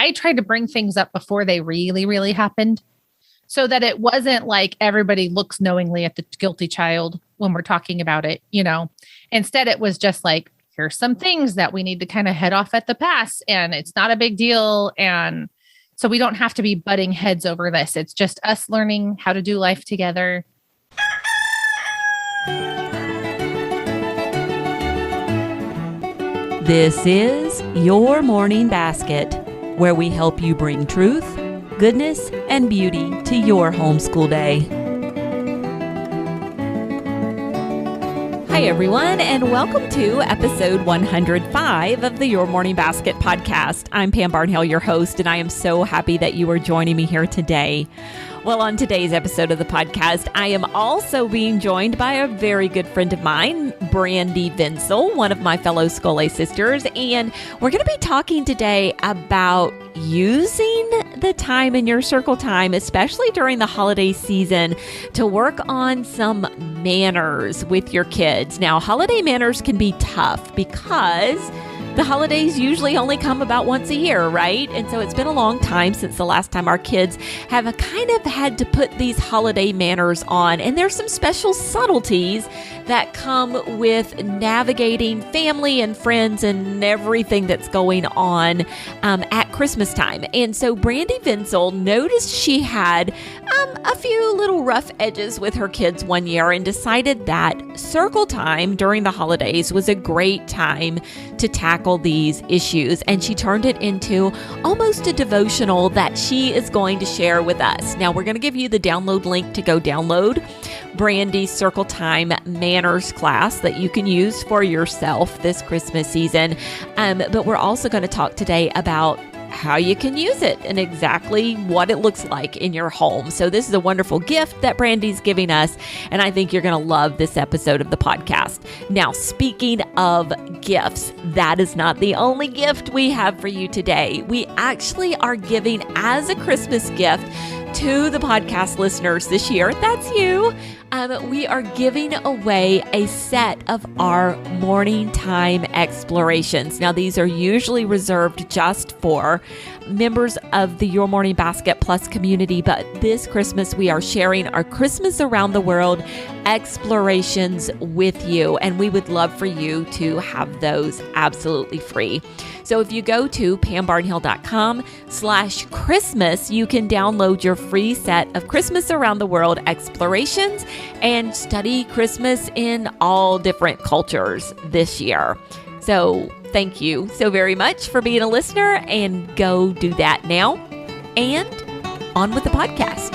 I tried to bring things up before they really, really happened so that it wasn't like everybody looks knowingly at the guilty child when we're talking about it, Instead, it was just like, here's some things that we need to kind of head off at the pass, and it's not a big deal. And so we don't have to be butting heads over this. It's just us learning how to do life together. This is Your Morning Basket, where we help you bring truth, goodness, and beauty to your homeschool day. Hi, everyone, and welcome to episode 105 of the Your Morning Basket podcast. I'm Pam Barnhill, your host, and I am so happy that you are joining me here today. Well, on today's episode of the podcast, I am also being joined by a very good friend of mine, Brandy Vencel, one of my fellow School sisters, and we're going to be talking today about using the time in your circle time, especially during the holiday season, to work on some manners with your kids. Now, holiday manners can be tough because the holidays usually only come about once a year, right? And so it's been a long time since the last time our kids have kind of had to put these holiday manners on. And there's some special subtleties that come with navigating family and friends and everything that's going on at Christmas time. And so Brandy Vencel noticed she had a few little rough edges with her kids one year and decided that circle time during the holidays was a great time to tackle these issues. And she turned it into almost a devotional that she is going to share with us. Now, we're going to give you the download link to go download Brandy's Circle Time Manners class that you can use for yourself this Christmas season. But we're also going to talk today about how you can use it and exactly what it looks like in your home. So this is a wonderful gift that Brandy's giving us, and I think you're going to love this episode of the podcast. Now, speaking of gifts, that is not the only gift we have for you today. We actually are giving as a Christmas gift to the podcast listeners this year. That's you. We are giving away a set of our morning time explorations. Now, these are usually reserved just for members of the Your Morning Basket Plus community, but this Christmas we are sharing our Christmas Around the World explorations with you, and we would love for you to have those absolutely free. So if you go to pambarnhill.com/Christmas, you can download your free set of Christmas Around the World explorations and study Christmas in all different cultures this year. So thank you so very much for being a listener, and go do that now. And on with the podcast.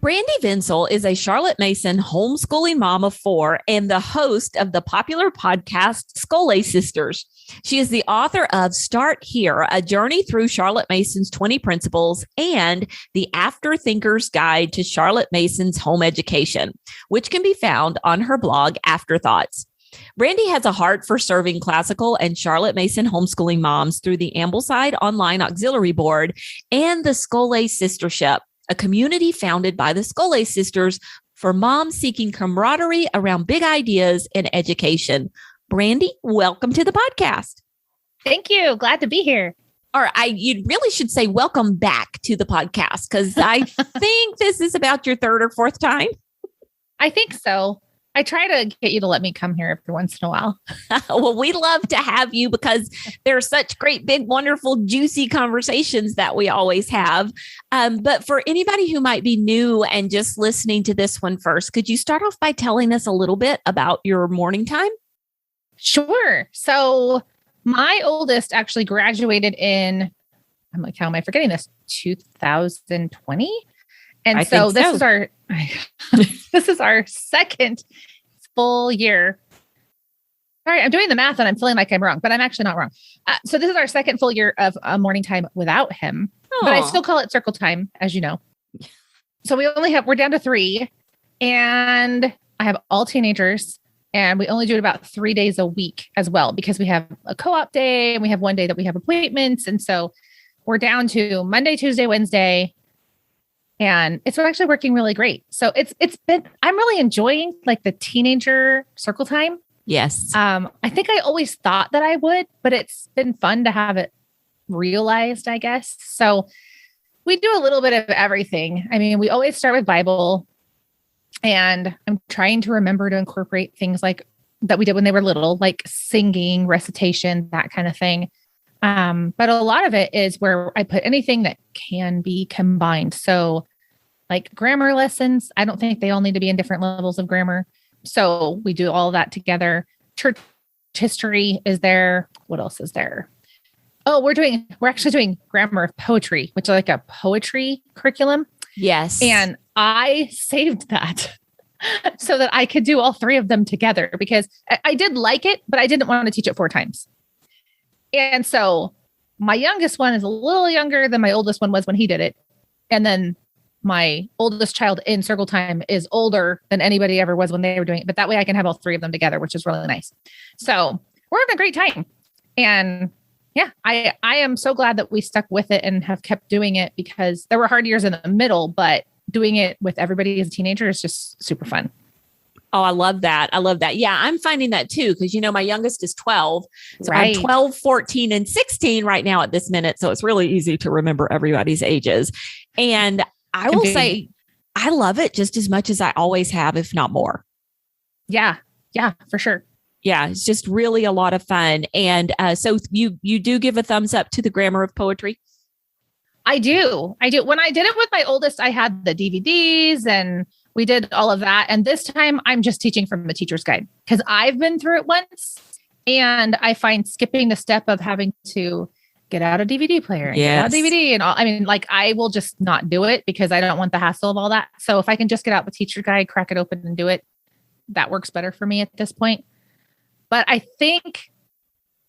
Brandy Vencel is a Charlotte Mason homeschooling mom of 4 and the host of the popular podcast School Sisters. She is the author of Start Here, A Journey Through Charlotte Mason's 20 Principles, and the Afterthinker's Guide to Charlotte Mason's Home Education, which can be found on her blog, Afterthoughts. Brandy has a heart for serving classical and Charlotte Mason homeschooling moms through the Ambleside Online Auxiliary Board and the School Sistership, a community founded by the School Sisters for moms seeking camaraderie around big ideas in education. Brandy, welcome to the podcast. Thank you. Glad to be here. Or you really should say welcome back to the podcast, because I think this is about your third or fourth time. I think so. I try to get you to let me come here every once in a while. Well, we love to have you because there are such great, big, wonderful, juicy conversations that we always have. But for anybody who might be new and just listening to this one first, could you start off by telling us a little bit about your morning time? Sure. So my oldest actually graduated in, I'm like, how am I forgetting this? 2020. And so this is our this is our second full year. All right, I'm doing the math and I'm feeling like I'm wrong, but I'm actually not wrong. So this is our second full year of morning time without him, but I still call it circle time, as you know. So we're down to 3, and I have all teenagers, and we only do it about 3 days a week as well, because we have a co-op day and we have one day that we have appointments. And so we're down to Monday, Tuesday, Wednesday, and it's actually working really great. So I'm really enjoying like the teenager circle time. Yes. I think I always thought that I would, but it's been fun to have it realized, I guess. So we do a little bit of everything. I mean, we always start with Bible, and I'm trying to remember to incorporate things like that we did when they were little, like singing, recitation, that kind of thing. But a lot of it is where I put anything that can be combined. So like grammar lessons, I don't think they all need to be in different levels of grammar. So we do all of that together. Church history is there. What else is there? Oh, we're actually doing grammar of poetry, which is like a poetry curriculum. Yes. And I saved that so that I could do all three of them together, because I did like it, but I didn't want to teach it 4 times. And so my youngest one is a little younger than my oldest one was when he did it. And then my oldest child in circle time is older than anybody ever was when they were doing it. But that way I can have all 3 of them together, which is really nice. So we're having a great time. And yeah, I am so glad that we stuck with it and have kept doing it, because there were hard years in the middle, but doing it with everybody as a teenager is just super fun. Oh, I love that. I love that. Yeah, I'm finding that too, because, my youngest is 12. So right. I'm 12, 14, and 16 right now at this minute. So it's really easy to remember everybody's ages. And I will say, I love it just as much as I always have, if not more. Yeah. Yeah, for sure. Yeah, it's just really a lot of fun. And so you do give a thumbs up to the grammar of poetry? I do. When I did it with my oldest, I had the DVDs and we did all of that. And this time I'm just teaching from the teacher's guide, because I've been through it once and I find skipping the step of having to get out a DVD player and get out a DVD and all. I mean, like, I will just not do it because I don't want the hassle of all that. So if I can just get out the teacher guide, crack it open and do it, that works better for me at this point. But I think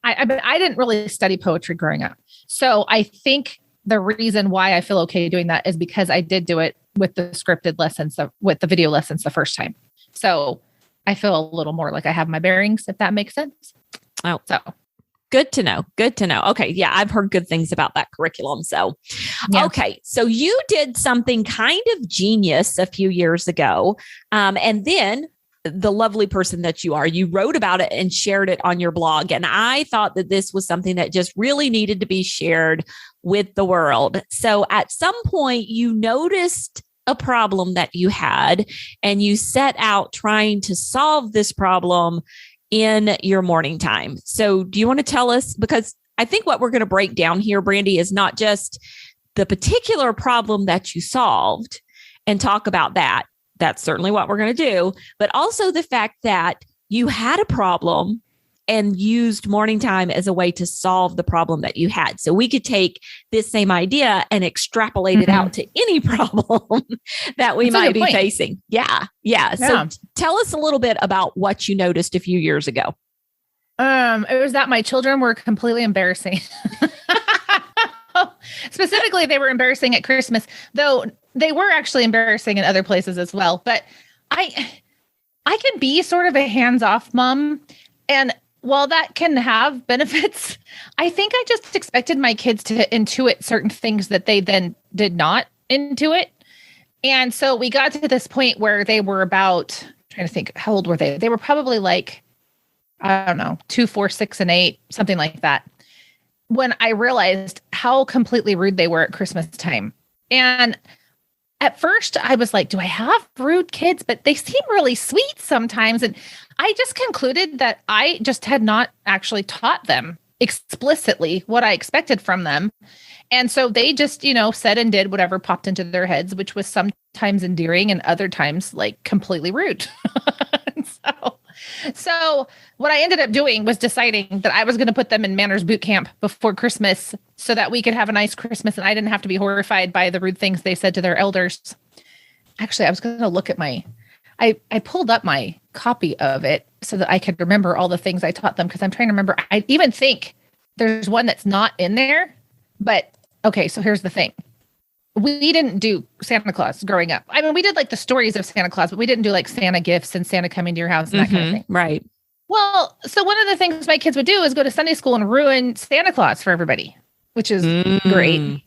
I didn't really study poetry growing up. So I think the reason why I feel okay doing that is because I did do it with the scripted lessons, with the video lessons the first time. So I feel a little more like I have my bearings, if that makes sense. Oh, so good to know. Good to know. Okay. Yeah. I've heard good things about that curriculum. So, yeah. Okay. So you did something kind of genius a few years ago. And then the lovely person that you are, you wrote about it and shared it on your blog. And I thought that this was something that just really needed to be shared with the world. So at some point you noticed a problem that you had and you set out trying to solve this problem in your morning time. So do you want to tell us, because I think what we're going to break down here, Brandy, is not just the particular problem that you solved and talk about that. That's certainly what we're going to do, but also the fact that you had a problem and used morning time as a way to solve the problem that you had. So we could take this same idea and extrapolate it out to any problem that we might be facing. Yeah. So tell us a little bit about what you noticed a few years ago. It was that my children were completely embarrassing. Specifically, they were embarrassing at Christmas, though they were actually embarrassing in other places as well. But I can be sort of a hands-off mom. And while that can have benefits, I think I just expected my kids to intuit certain things that they then did not intuit. And so we got to this point where they were about, I'm trying to think, how old were they? They were probably like, I don't know, 2, 4, 6, and 8, something like that, when I realized how completely rude they were at Christmas time. And at first I was like, do I have rude kids? But they seem really sweet sometimes. And I just concluded that I just had not actually taught them explicitly what I expected from them. And so they just, said and did whatever popped into their heads, which was sometimes endearing and other times like completely rude. So what I ended up doing was deciding that I was going to put them in manners boot camp before Christmas so that we could have a nice Christmas and I didn't have to be horrified by the rude things they said to their elders. Actually, I was going to look at I pulled up my copy of it so that I could remember all the things I taught them, because I'm trying to remember. I even think there's one that's not in there, but okay, so here's the thing. We didn't do Santa Claus growing up. I mean, we did like the stories of Santa Claus, but we didn't do like Santa gifts and Santa coming to your house and that kind of thing. Right. Well, so one of the things my kids would do is go to Sunday school and ruin Santa Claus for everybody, which is great.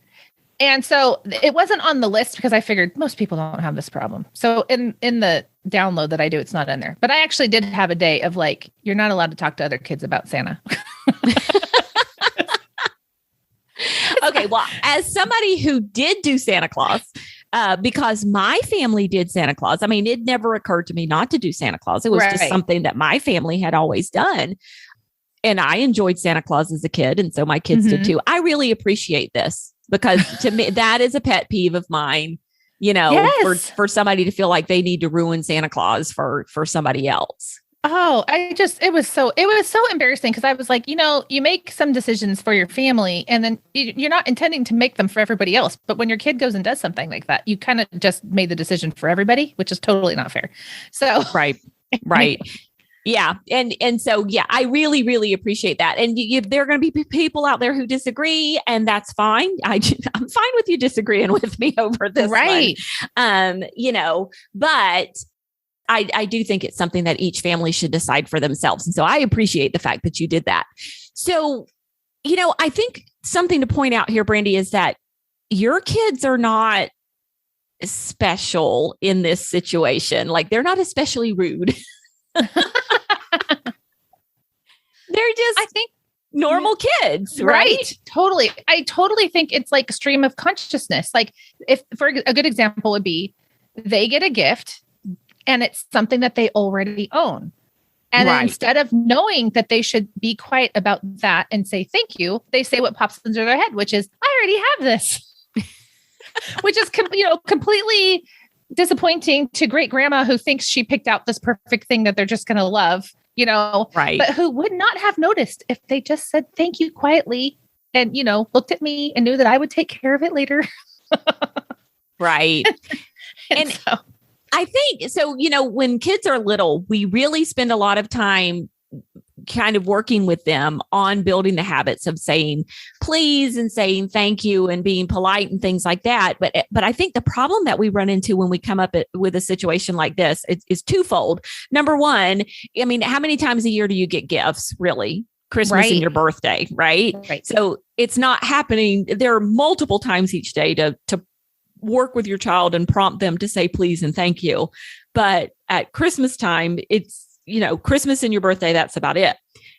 And so it wasn't on the list because I figured most people don't have this problem. So in the download that I do, it's not in there. But I actually did have a day of like, you're not allowed to talk to other kids about Santa. Okay, well, as somebody who did do Santa Claus, because my family did Santa Claus, I mean, it never occurred to me not to do Santa Claus. It was just something that my family had always done. And I enjoyed Santa Claus as a kid. And so my kids did too. I really appreciate this because to me, that is a pet peeve of mine, for somebody to feel like they need to ruin Santa Claus for somebody else. Oh, it was so embarrassing because I was like, you make some decisions for your family and then you're not intending to make them for everybody else. But when your kid goes and does something like that, you kind of just made the decision for everybody, which is totally not fair. So, right. Yeah. And so, yeah, I really, really appreciate that. And there are going to be people out there who disagree, and that's fine. I'm fine with you disagreeing with me over this. Right. But I do think it's something that each family should decide for themselves. And so I appreciate the fact that you did that. So, I think something to point out here, Brandy, is that your kids are not special in this situation. Like, they're not especially rude. They're just, I think, normal kids, right? Totally. I totally think it's like a stream of consciousness. Like, if for a good example would be they get a gift and it's something that they already own. And instead of knowing that they should be quiet about that and say thank you, they say what pops into their head, which is, I already have this, which is completely disappointing to great grandma who thinks she picked out this perfect thing that they're just going to love, but who would not have noticed if they just said thank you quietly and, looked at me and knew that I would take care of it later. Right. and so I think so, when kids are little, we really spend a lot of time kind of working with them on building the habits of saying please and saying thank you and being polite and things like that. But I think the problem that we run into when we come up with a situation like this is twofold. Number one, I mean, how many times a year do you get gifts, really? Christmas and your birthday, right? So it's not happening. There are multiple times each day to work with your child and prompt them to say please and thank you. But at Christmas time, it's, Christmas and your birthday, that's about it.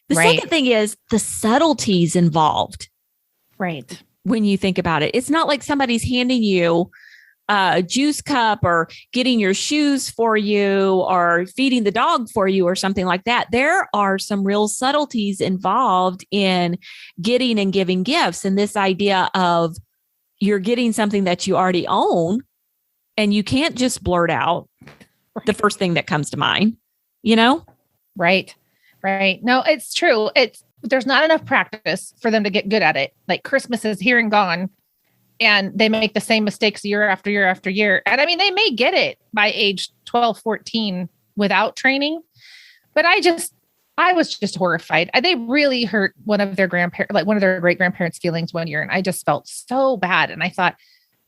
The second thing is the subtleties involved. Right. When you think about it, it's not like somebody's handing you a juice cup or getting your shoes for you or feeding the dog for you or something like that. There are some real subtleties involved in getting and giving gifts. And this idea of you're getting something that you already own and you can't just blurt out the first thing that comes to mind, Right. No, it's true. There's not enough practice for them to get good at it. Like Christmas is here and gone and they make the same mistakes year after year after year. And I mean, they may get it by age 12, 14 without training, but I was just horrified. They really hurt one of their great grandparents' feelings one year. And I just felt so bad. And I thought,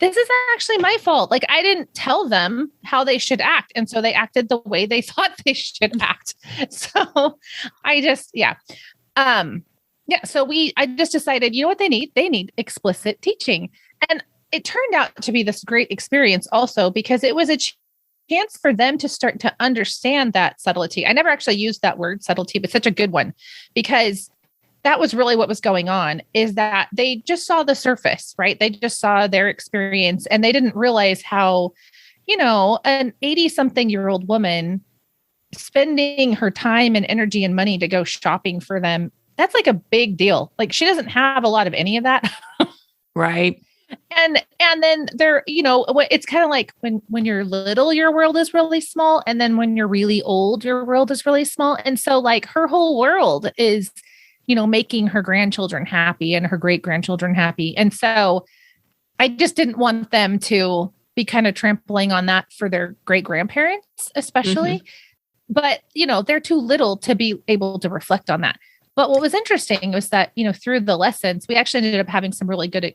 this is actually my fault. Like, I didn't tell them how they should act. And so they acted the way they thought they should act. So I just, So I just decided, you know what they need? They need explicit teaching. And it turned out to be this great experience also, because it was a chance for them to start to understand that subtlety. I never actually used that word subtlety, but such a good one, because that was really what was going on, is that they just saw the surface, right? They just saw their experience and they didn't realize how, an 80-something-year-old woman spending her time and energy and money to go shopping for them, that's like a big deal. Like, she doesn't have a lot of any of that. Right. And then there, it's kind of like when you're little, your world is really small. And then when you're really old, your world is really small. And so like her whole world is, making her grandchildren happy and her great grandchildren happy. And so I just didn't want them to be kind of trampling on that for their great grandparents, especially. But, they're too little to be able to reflect on that. But what was interesting was that, through the lessons, we actually ended up having some really good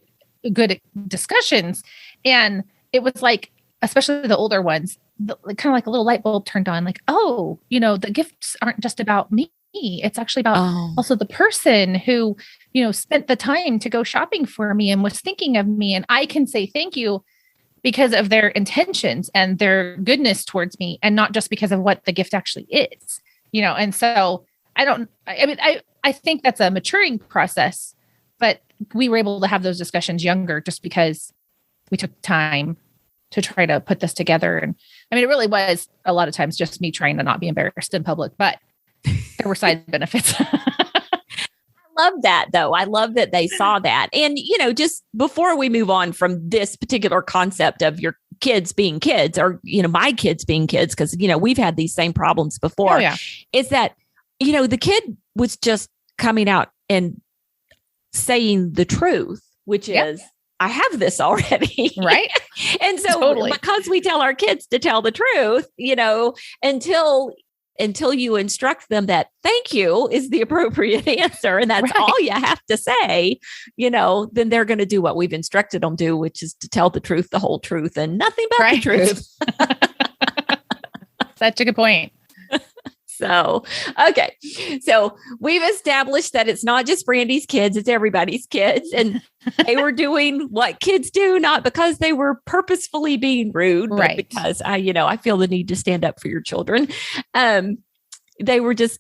discussions. And it was like, especially the older ones, kind of like a little light bulb turned on, like, oh, the gifts aren't just about me. It's actually about also the person who, spent the time to go shopping for me and was thinking of me. And I can say thank you because of their intentions and their goodness towards me, and not just because of what the gift actually is, And so I think that's a maturing process, but we were able to have those discussions younger just because we took time to try to put this together. And it really was a lot of times just me trying to not be embarrassed in public, but there were side benefits. I love that, though. I love that they saw that. And, just before we move on from this particular concept of your kids being kids, or, my kids being kids, because, we've had these same problems before, is that, the kid was just coming out and saying the truth, which is, I have this already. Right. And so because we tell our kids to tell the truth, until you instruct them that thank you is the appropriate answer, and that's all you have to say, then they're going to do what we've instructed them to, which is to tell the truth, the whole truth, and nothing but the truth. Such a good point. So, okay. So we've established that it's not just Brandy's kids, it's everybody's kids. And they were doing what kids do, not because they were purposefully being rude, but because I feel the need to stand up for your children. They were just,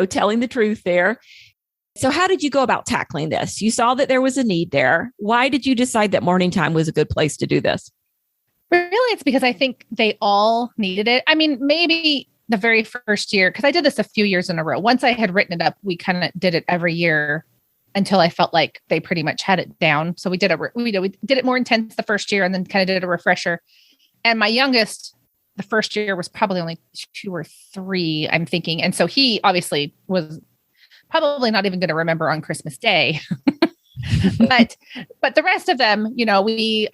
telling the truth there. So how did you go about tackling this? You saw that there was a need there. Why did you decide that morning time was a good place to do this? Really, it's because I think they all needed it. Maybe the very first year, because I did this a few years in a row. Once I had written it up, we kind of did it every year until I felt like they pretty much had it down. So we did it more intense the first year, and then kind of did a refresher. And my youngest, the first year was probably only 2 or 3, I'm thinking. And so he obviously was probably not even going to remember on Christmas Day. but the rest of them, we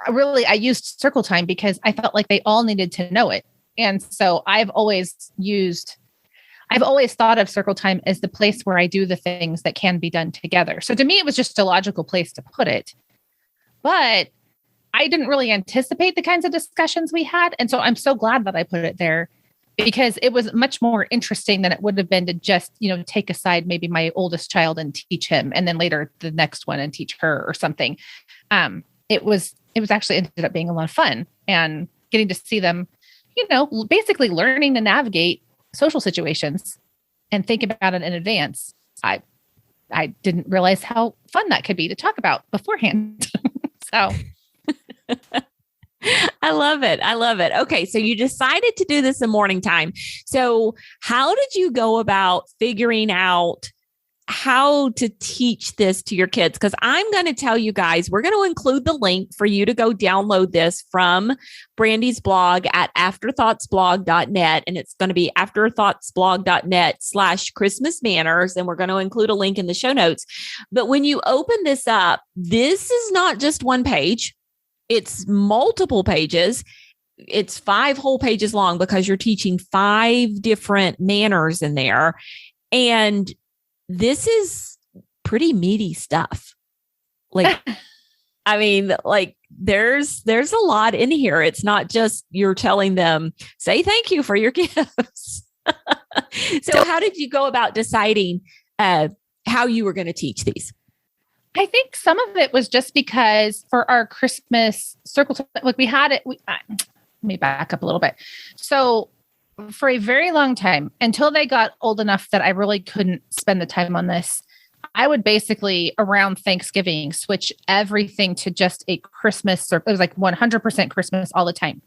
I used circle time because I felt like they all needed to know it. And so I've always thought of circle time as the place where I do the things that can be done together. So to me, it was just a logical place to put it. But I didn't really anticipate the kinds of discussions we had. And so I'm so glad that I put it there, because it was much more interesting than it would have been to just, take aside maybe my oldest child and teach him, and then later the next one and teach her or something. It was actually ended up being a lot of fun, and getting to see them, basically learning to navigate social situations and think about it in advance. I didn't realize how fun that could be to talk about beforehand. So I love it. I love it. Okay. So you decided to do this in morning time. So how did you go about figuring out how to teach this to your kids? Because I'm going to tell you guys, we're going to include the link for you to go download this from Brandy's blog at afterthoughtsblog.net. And it's going to be afterthoughtsblog.net/Christmas manners. And we're going to include a link in the show notes. But when you open this up, this is not just one page. It's multiple pages. It's 5 whole pages long, because you're teaching 5 different manners in there. And this is pretty meaty stuff. There's a lot in here. It's not just you're telling them, say thank you for your gifts. So how did you go about deciding how you were going to teach these? I think some of it was just because for our Christmas circle, we had it. Let me back up a little bit. So for a very long time, until they got old enough that I really couldn't spend the time on this, I would basically around Thanksgiving switch everything to just a Christmas circle. It was like 100% Christmas all the time.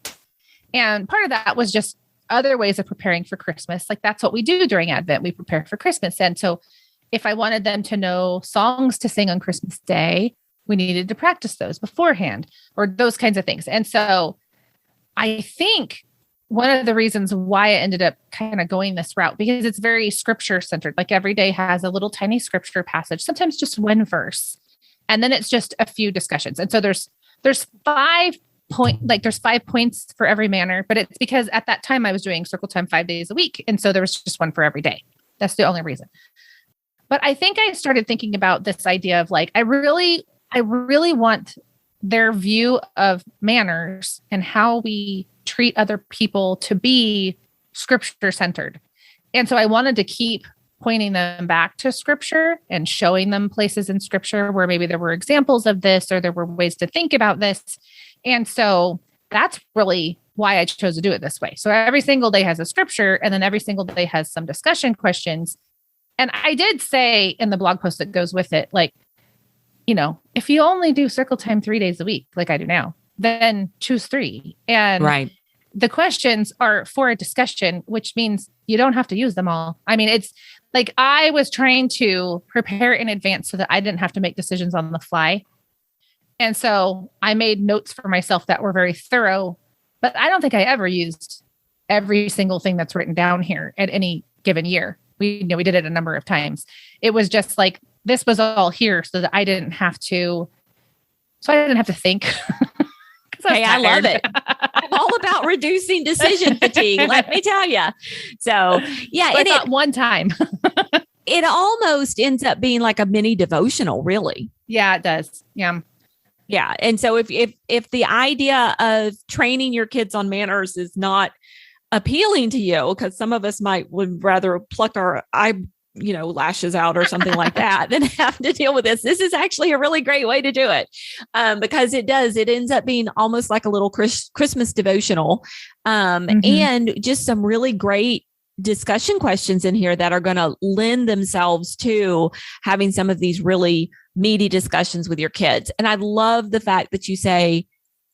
And part of that was just other ways of preparing for Christmas. Like that's what we do during Advent. We prepare for Christmas. And so if I wanted them to know songs to sing on Christmas Day, we needed to practice those beforehand, or those kinds of things. And so I think one of the reasons why I ended up kind of going this route, because it's very scripture centered. Like every day has a little tiny scripture passage, sometimes just one verse, and then it's just a few discussions. And so there's 5 points for every manner, but it's because at that time I was doing circle time 5 days a week. And so there was just one for every day. That's the only reason. But I think I started thinking about this idea of like, I really want their view of manners and how we treat other people to be scripture centered. And so I wanted to keep pointing them back to scripture and showing them places in scripture where maybe there were examples of this or there were ways to think about this. And so that's really why I chose to do it this way. So every single day has a scripture, and then every single day has some discussion questions. And I did say in the blog post that goes with it, like, if you only do circle time 3 days a week, like I do now, then choose 3. And the questions are for a discussion, which means you don't have to use them all. I mean, it's like I was trying to prepare in advance so that I didn't have to make decisions on the fly. And so I made notes for myself that were very thorough, but I don't think I ever used every single thing that's written down here at any given year. We did it a number of times. It was just like, this was all here so that I didn't have to think. Hey, I love it. I'm all about reducing decision fatigue, let me tell you. So yeah. So and it one time, it almost ends up being like a mini devotional, really. Yeah, it would. Yeah. Yeah. And so if the idea of training your kids on manners is not appealing to you, because some of us would rather pluck our lashes out or something like that than have to deal with this. This is actually a really great way to do it, because it ends up being almost like a little Christmas devotional, and just some really great discussion questions in here that are going to lend themselves to having some of these really meaty discussions with your kids. And I love the fact that you say,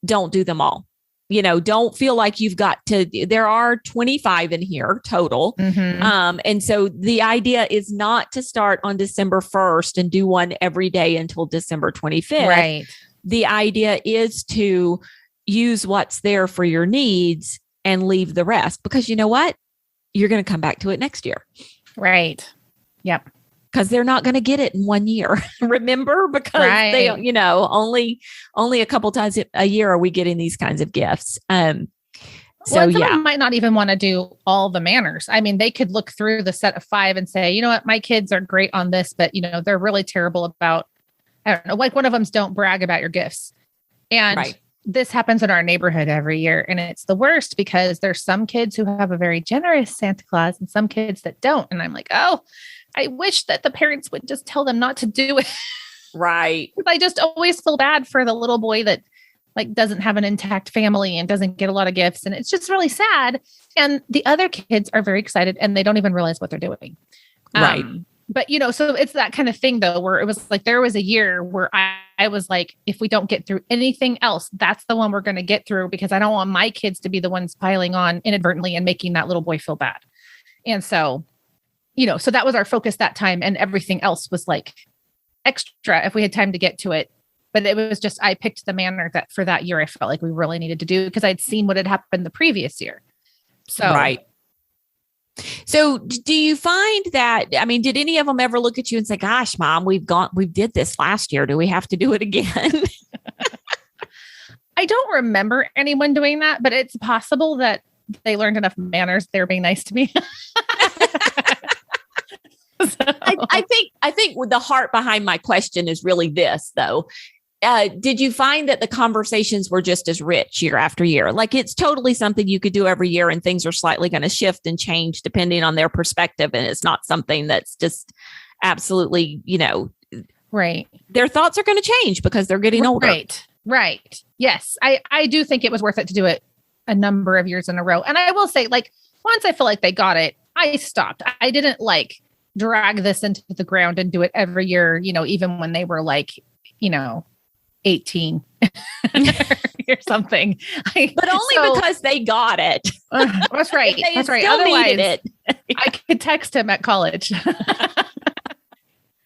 don't do them all. Don't feel like you've got to, there are 25 in here total. And so the idea is not to start on December 1st and do one every day until December 25th. Right. The idea is to use what's there for your needs and leave the rest, because you know what? You're going to come back to it next year. Right. Yep. Because they're not going to get it in 1 year. Remember, because they, only a couple times a year are we getting these kinds of gifts. So someone might not even want to do all the manners. I mean, they could look through the set of 5 and say, you know what, my kids are great on this, but they're really terrible about, I don't know, like one of them's don't brag about your gifts. And this happens in our neighborhood every year. And it's the worst because there's some kids who have a very generous Santa Claus and some kids that don't. And I'm like, oh, I wish that the parents would just tell them not to do it. Right. I just always feel bad for the little boy that doesn't have an intact family and doesn't get a lot of gifts. And it's just really sad. And the other kids are very excited and they don't even realize what they're doing. Right. But, so it's that kind of thing though, where it was like, there was a year where I was like, if we don't get through anything else, that's the one we're going to get through, because I don't want my kids to be the ones piling on inadvertently and making that little boy feel bad. And so, so that was our focus that time, and everything else was like extra if we had time to get to it. But it was just, I picked the manner that for that year, I felt like we really needed to do, because I'd seen what had happened the previous year. So, right. So do you find that, did any of them ever look at you and say, gosh, Mom, we did this last year. Do we have to do it again? I don't remember anyone doing that, but it's possible that they learned enough manners. They're being nice to me. I think the heart behind my question is really this, though. Did you find that the conversations were just as rich year after year? Like, it's totally something you could do every year, and things are slightly going to shift and change depending on their perspective. And it's not something that's just absolutely, right. Their thoughts are going to change because they're getting older. Right. Yes. I do think it was worth it to do it a number of years in a row. And I will say, once I feel like they got it, I stopped. I didn't drag this into the ground and do it every year, even when they were 18 or something. But only because they got it. That's right. That's right. Otherwise, I could text him at college.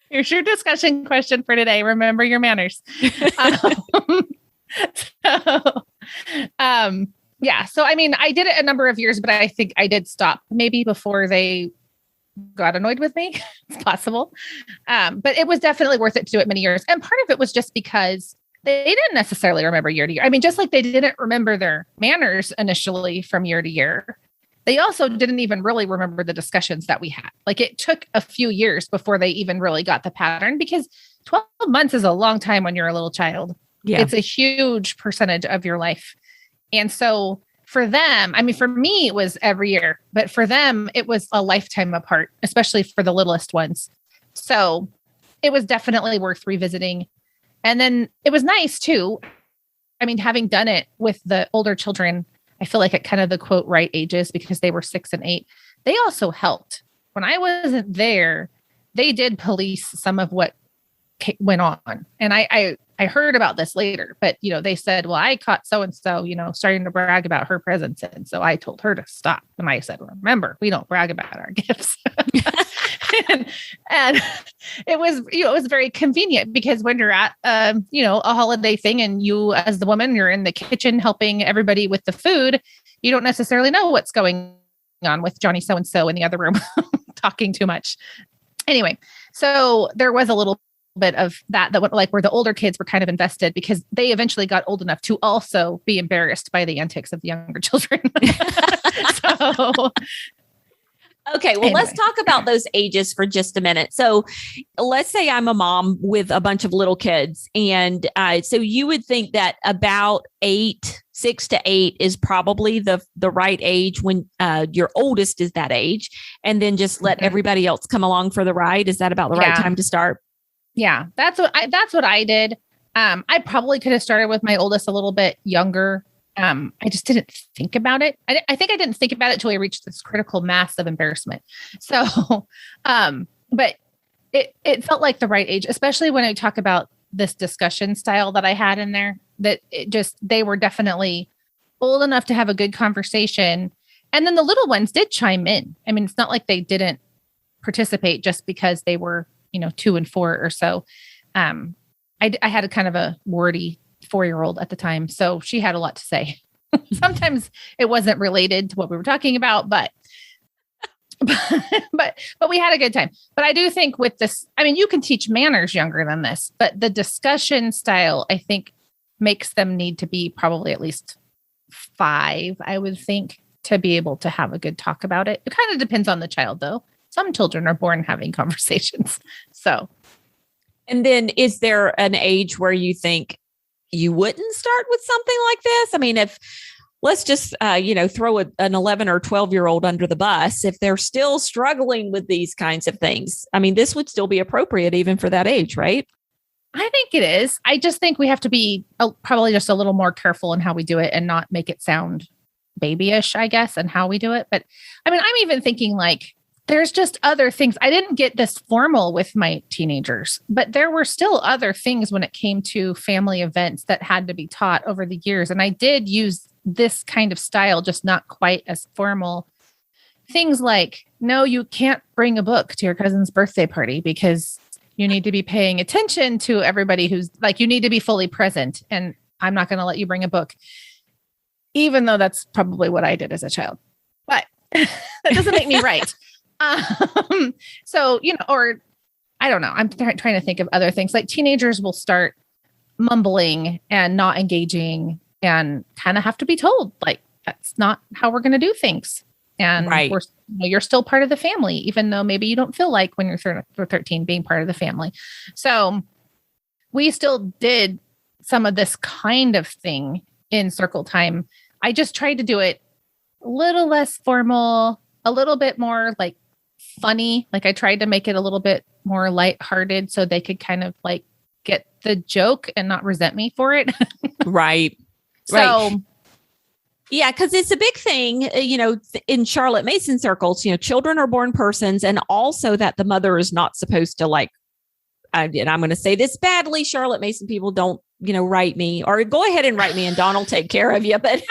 Here's your discussion question for today. Remember your manners. Yeah. So, I did it a number of years, but I think I did stop maybe before they got annoyed with me. It's possible. But it was definitely worth it to do it many years. And part of it was just because they didn't necessarily remember year to year. Just like they didn't remember their manners initially from year to year. They also didn't even really remember the discussions that we had. It took a few years before they even really got the pattern, because 12 months is a long time when you're a little child. Yeah. It's a huge percentage of your life. And so for them, I mean, for me, it was every year, but for them, it was a lifetime apart, especially for the littlest ones. So it was definitely worth revisiting. And then it was nice too. I mean, having done it with the older children, I feel like at kind of the quote right ages, because they were 6 and 8, they also helped. When I wasn't there, they did police some of what went on. And I heard about this later, but they said, well, I caught so-and-so, starting to brag about her presents. And so I told her to stop. And I said, remember, we don't brag about our gifts. and it was, it was very convenient, because when you're at, a holiday thing and you, as the woman, you're in the kitchen helping everybody with the food, you don't necessarily know what's going on with Johnny so-and-so in the other room talking too much. Anyway, so there was a little bit of that went, like, where the older kids were kind of invested, because they eventually got old enough to also be embarrassed by the antics of the younger children. So, okay, well, Let's talk about those ages for just a minute. So let's say I'm a mom with a bunch of little kids. And so you would think that about 6 to 8 is probably the right age when your oldest is that age. And then just let everybody else come along for the ride. Is that about the right time to start? Yeah, that's what I did. I probably could have started with my oldest a little bit younger. I just didn't think about it. I think I didn't think about it until we reached this critical mass of embarrassment. So, but it felt like the right age, especially when I talk about this discussion style that I had in there, that they were definitely old enough to have a good conversation. And then the little ones did chime in. I mean, it's not like they didn't participate just because they were, 2 and 4 or so. I had a kind of a wordy 4-year-old at the time, so she had a lot to say. Sometimes it wasn't related to what we were talking about, but we had a good time. But I do think with this, I mean, you can teach manners younger than this, but the discussion style, I think, makes them need to be probably at least 5, I would think, to be able to have a good talk about it. It kind of depends on the child, though. Some children are born having conversations. So, and then is there an age where you think you wouldn't start with something like this? I mean, if let's just, throw an 11 or 12-year-old under the bus, if they're still struggling with these kinds of things, I mean, this would still be appropriate even for that age, right? I think it is. I just think we have to be probably just a little more careful in how we do it and not make it sound babyish, I guess, and how we do it. But I mean, I'm even thinking like, there's just other things. I didn't get this formal with my teenagers, but there were still other things when it came to family events that had to be taught over the years. And I did use this kind of style, just not quite as formal. Things like, no, you can't bring a book to your cousin's birthday party because you need to be paying attention to everybody who's like, you need to be fully present. And I'm not going to let you bring a book, even though that's probably what I did as a child. But that doesn't make me right. So, or I don't know. I'm trying to think of other things. Like teenagers will start mumbling and not engaging and kind of have to be told, like, that's not how we're going to do things. And you're still part of the family, even though maybe you don't feel like when you're 13 being part of the family. So we still did some of this kind of thing in circle time. I just tried to do it a little less formal, a little bit more like funny. Like I tried to make it a little bit more lighthearted so they could kind of like get the joke and not resent me for it. Right. So yeah, because it's a big thing, in Charlotte Mason circles, children are born persons, and also that the mother is not supposed to and I'm going to say this badly, Charlotte Mason people, don't, write me, or go ahead and write me and Dawn will take care of you. But,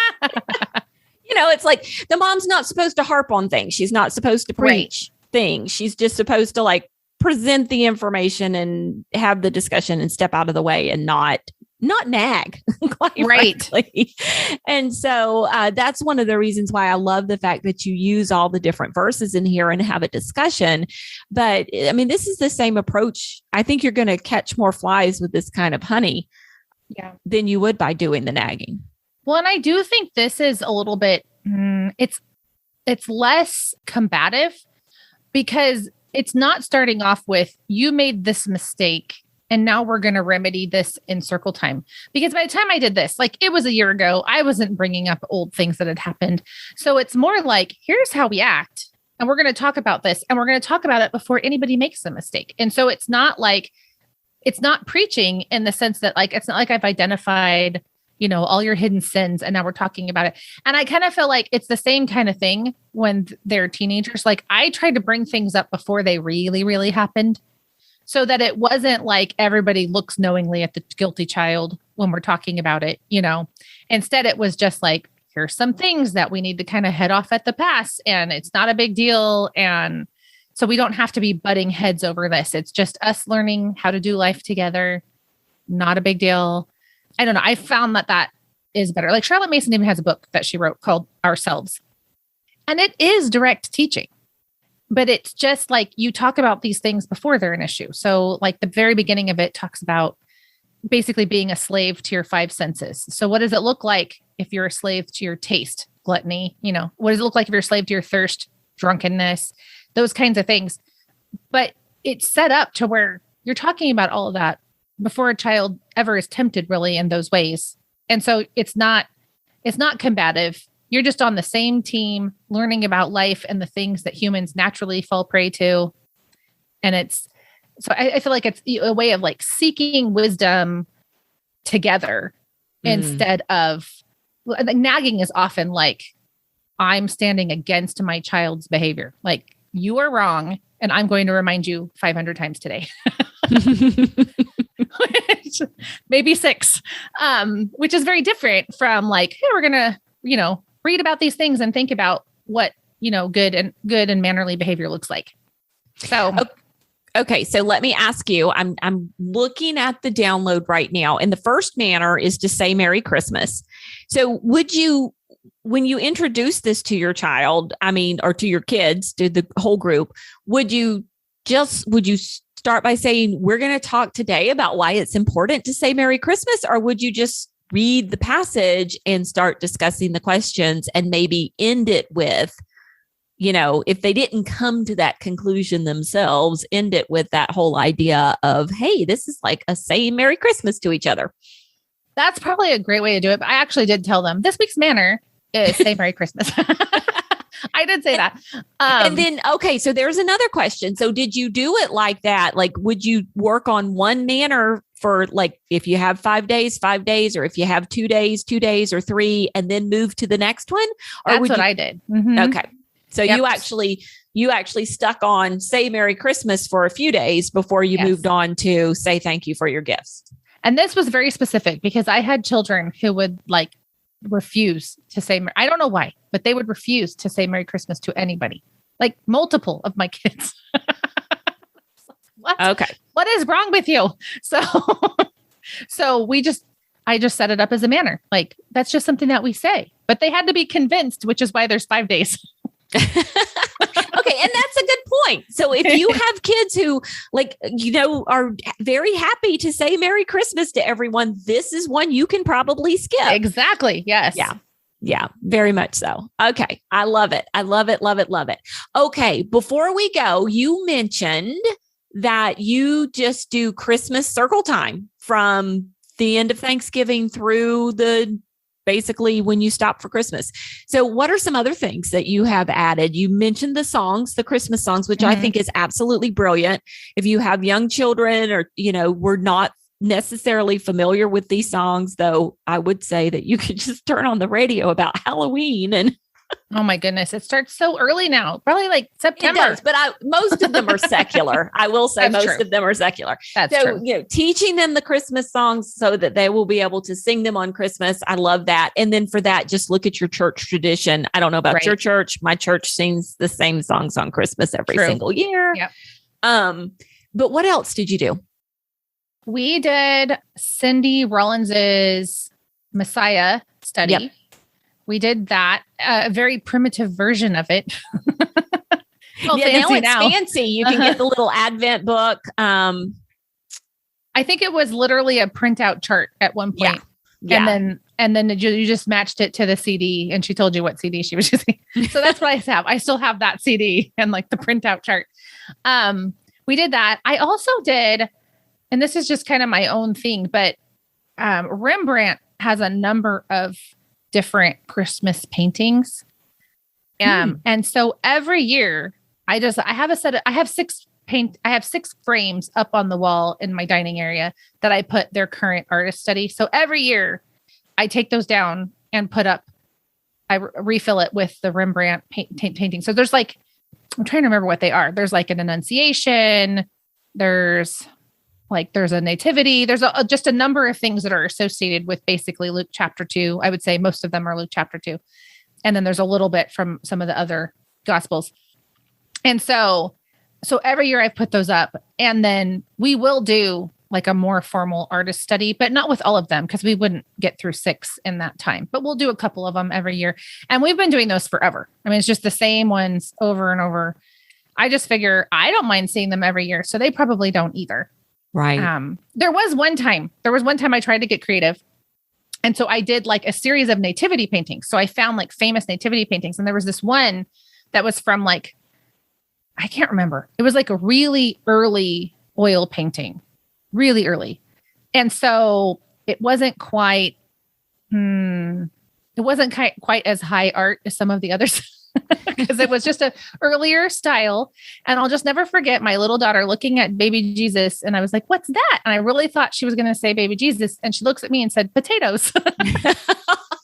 it's like the mom's not supposed to harp on things. She's not supposed to preach things. She's just supposed to present the information and have the discussion and step out of the way and not nag. Frankly. And so that's one of the reasons why I love the fact that you use all the different verses in here and have a discussion. But I mean, this is the same approach. I think you're going to catch more flies with this kind of honey than you would by doing the nagging. Well, and I do think this is a little bit, it's less combative because it's not starting off with, you made this mistake And now we're going to remedy this in circle time. Because by the time I did this, like it was a year ago, I wasn't bringing up old things that had happened. So it's more like, here's how we act. And we're going to talk about this. And we're going to talk about it before anybody makes a mistake. And so it's not like, it's not preaching in the sense that like, it's not like I've identified, all your hidden sins and now we're talking about it. And I kind of feel like it's the same kind of thing when they're teenagers. Like I tried to bring things up before they really, really happened so that it wasn't like everybody looks knowingly at the guilty child when we're talking about it, Instead, it was just like, here's some things that we need to kind of head off at the pass and it's not a big deal. And so we don't have to be butting heads over this. It's just us learning how to do life together. Not a big deal. I don't know. I found that is better. Like Charlotte Mason even has a book that she wrote called Ourselves. And it is direct teaching, but it's just like you talk about these things before they're an issue. So like the very beginning of it talks about basically being a slave to your five senses. So what does it look like if you're a slave to your taste, gluttony? What does it look like if you're a slave to your thirst, drunkenness, those kinds of things? But it's set up to where you're talking about all of that before a child ever is tempted really in those ways. And so it's not combative. You're just on the same team, learning about life and the things that humans naturally fall prey to. And so I feel like it's a way of like seeking wisdom together instead of nagging is often like, I'm standing against my child's behavior. Like you are wrong. And I'm going to remind you 500 times today. Maybe 6, which is very different from like, hey, we're going to, read about these things and think about what, good and mannerly behavior looks like. So, okay. So let me ask you, I'm looking at the download right now, and the first manner is to say Merry Christmas. So would you, when you introduce this to your child, or to your kids, to the whole group, would you start by saying, we're going to talk today about why it's important to say Merry Christmas? Or would you just read the passage and start discussing the questions and maybe end it with, if they didn't come to that conclusion themselves, end it with that whole idea of, hey, this is like a saying Merry Christmas to each other? That's probably a great way to do it. But I actually did tell them this week's manner is say Merry Christmas. I did say that. And then, okay, so there's another question. So did you do it like that? Like, would you work on one manner for like, if you have 5 days, 5 days, or if you have 2 days, 2 days, or 3, and then move to the next one? Or that's what I did. Mm-hmm. Okay. So yep. you actually stuck on say Merry Christmas for a few days before you moved on to say thank you for your gifts. And this was very specific because I had children who would like refuse to say, I don't know why, but they would refuse to say Merry Christmas to anybody, like multiple of my kids. What? Okay. What is wrong with you? So I just set it up as a manner. Like, that's just something that we say, but they had to be convinced, which is why there's 5 days. Okay. And that's a good point. So if you have kids who are very happy to say Merry Christmas to everyone, this is one you can probably skip. Exactly. Yes. Yeah. Yeah, very much so. Okay. I love it. I love it. Love it. Love it. Okay. Before we go, you mentioned that you just do Christmas circle time from the end of Thanksgiving through basically when you stop for Christmas. So what are some other things that you have added? You mentioned the songs, the Christmas songs, which I think is absolutely brilliant. If you have young children or, we're not necessarily familiar with these songs, though, I would say that you could just turn on the radio about Halloween and oh my goodness. It starts so early now, probably like September. It does, but most of them are secular. I will say most of them are secular. That's true. Teaching them the Christmas songs so that they will be able to sing them on Christmas. I love that. And then for that, just look at your church tradition. I don't know about your church. My church sings the same songs on Christmas every single year. Yep. But what else did you do? We did Cindy Rollins's Messiah study. Yep. We did that, a very primitive version of it. Now it's fancy. You can get the little Advent book. I think it was literally a printout chart at one point. Yeah. And then you just matched it to the CD and she told you what CD she was using. So that's what I have. I still have that CD and like the printout chart. We did that. I also did and this is just kind of my own thing, but Rembrandt has a number of different Christmas paintings. And so every year I have 6 frames up on the wall in my dining area that I put their current artist study. So every year I take those down and put up, I refill it with the Rembrandt painting. So there's like, I'm trying to remember what they are. There's like an Annunciation. There's a nativity. There's just a number of things that are associated with basically Luke chapter 2. I would say most of them are Luke chapter 2. And then there's a little bit from some of the other gospels. And so every year I put those up, and then we will do like a more formal artist study, but not with all of them because we wouldn't get through 6 in that time, but we'll do a couple of them every year. And we've been doing those forever. I mean, it's just the same ones over and over. I just figure I don't mind seeing them every year. So they probably don't either. Right. There was one time I tried to get creative. And so I did like a series of nativity paintings. So I found like famous nativity paintings. And there was this one that was from like, I can't remember. It was like a really early oil painting, really early. And so it wasn't quite as high art as some of the others because it was just a earlier style. And I'll just never forget my little daughter looking at baby Jesus. And I was like, what's that? And I really thought she was going to say baby Jesus. And she looks at me and said, potatoes.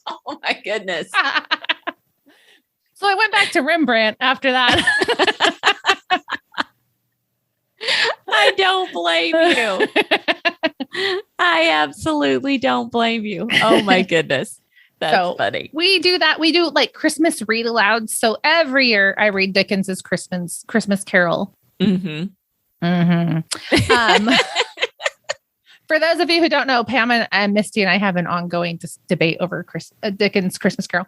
Oh my goodness. So I went back to Rembrandt after that. I don't blame you. I absolutely don't blame you. Oh my goodness. That's funny. We do that. We do like Christmas read alouds. So every year I read Dickens's Christmas Carol. Mm-hmm. Mm-hmm. For those of you who don't know, Pam and Misty and I have an ongoing debate over Dickens' Christmas Carol.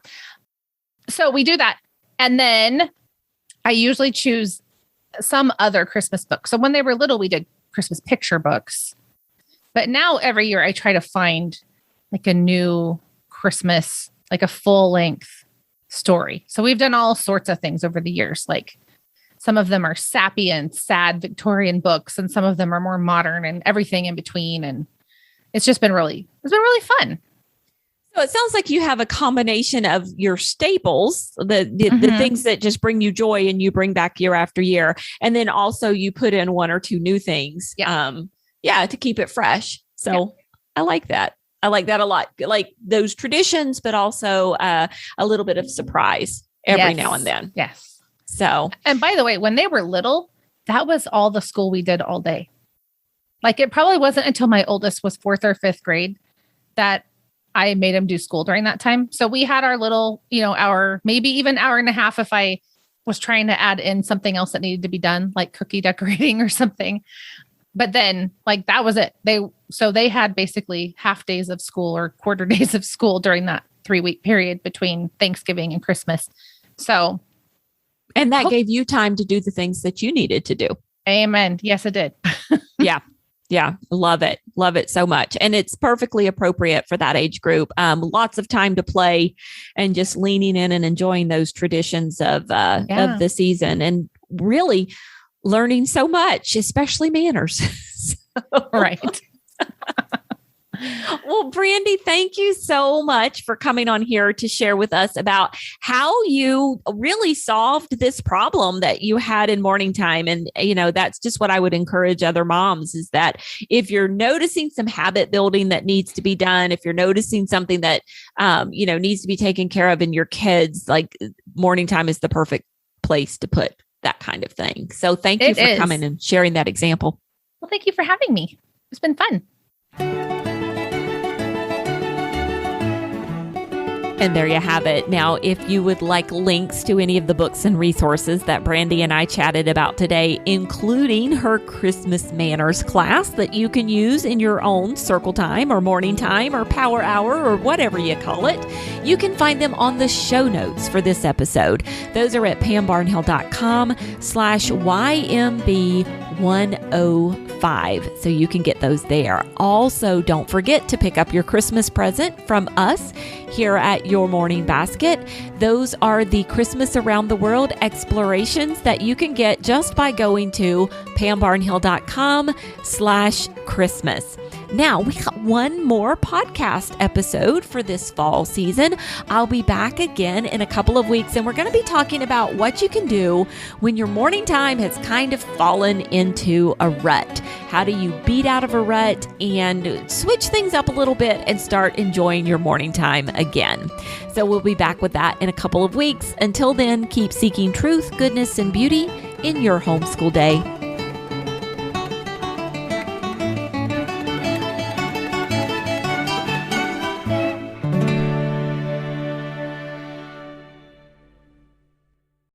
So we do that. And then I usually choose some other Christmas book. So when they were little, we did Christmas picture books. But now every year I try to find like a new Christmas, like a full length story. So we've done all sorts of things over the years. Like some of them are sappy and sad Victorian books, and some of them are more modern and everything in between. And it's been really fun. So it sounds like you have a combination of your staples, the things that just bring you joy and you bring back year after year. And then also you put in 1 or 2 new things, to keep it fresh. So I like that. I like that a lot. Like those traditions, but also a little bit of surprise every now and then. Yes. So, and by the way, when they were little, that was all the school we did all day. Like it probably wasn't until my oldest was 4th or 5th grade that I made him do school during that time. So we had our little, hour, maybe even hour and a half if I was trying to add in something else that needed to be done, like cookie decorating or something. But then like that was it. They had basically half days of school or quarter days of school during that 3-week period between Thanksgiving and Christmas. So. And that gave you time to do the things that you needed to do. Amen. Yes, it did. Yeah. Yeah. Love it. Love it so much. And it's perfectly appropriate for that age group. Lots of time to play and just leaning in and enjoying those traditions of the season and really learning so much, especially manners. Right. Well, Brandy, thank you so much for coming on here to share with us about how you really solved this problem that you had in morning time. And, that's just what I would encourage other moms is that if you're noticing some habit building that needs to be done, if you're noticing something that, needs to be taken care of in your kids, like morning time is the perfect place to put that kind of thing. So thank you for coming and sharing that example. Well, thank you for having me. It's been fun. And there you have it. Now, if you would like links to any of the books and resources that Brandy and I chatted about today, including her Christmas manners class that you can use in your own circle time or morning time or power hour or whatever you call it, you can find them on the show notes for this episode. Those are at pambarnhill.com/YMB105. 5. So you can get those there. Also, don't forget to pick up your Christmas present from us here at Your Morning Basket. Those are the Christmas Around the World explorations that you can get just by going to pambarnhill.com/Christmas. Now, we got one more podcast episode for this fall season. I'll be back again in a couple of weeks, and we're going to be talking about what you can do when your morning time has kind of fallen into a rut. How do you beat out of a rut and switch things up a little bit and start enjoying your morning time again? So we'll be back with that in a couple of weeks. Until then, keep seeking truth, goodness, and beauty in your homeschool day.